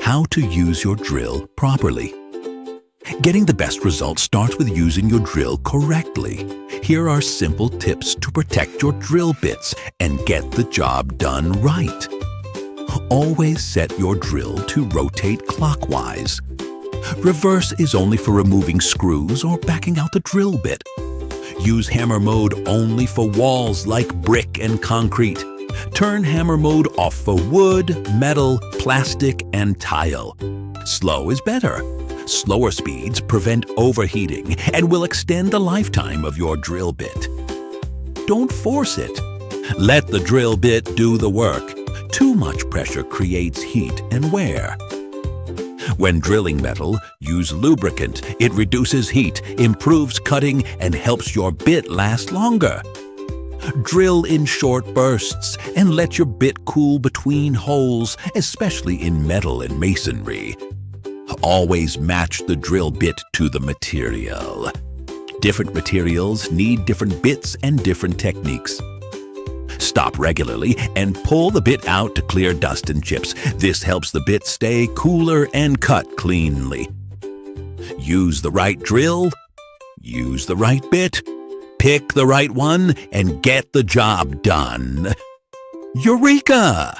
how to use your drill properly. Getting the best results starts with using your drill correctly. Here are simple tips to protect your drill bits and get the job done right. Always set your drill to rotate clockwise. Reverse is only for removing screws or backing out the drill bit. Use hammer mode only for walls like brick and concrete. Turn hammer mode off for wood, metal, plastic, and tile. Slow is better. Slower speeds prevent overheating and will extend the lifetime of your drill bit. Don't force it. Let the drill bit do the work. Too much pressure creates heat and wear. When drilling metal, use lubricant. It reduces heat, improves cutting, and helps your bit last longer. Drill in short bursts and let your bit cool between holes, especially in metal and masonry. Always match the drill bit to the material. Different materials need different bits and different techniques. Stop regularly and pull the bit out to clear dust and chips. This helps the bit stay cooler and cut cleanly. Use the right drill, use the right bit, pick the right one, and get the job done. Eureka!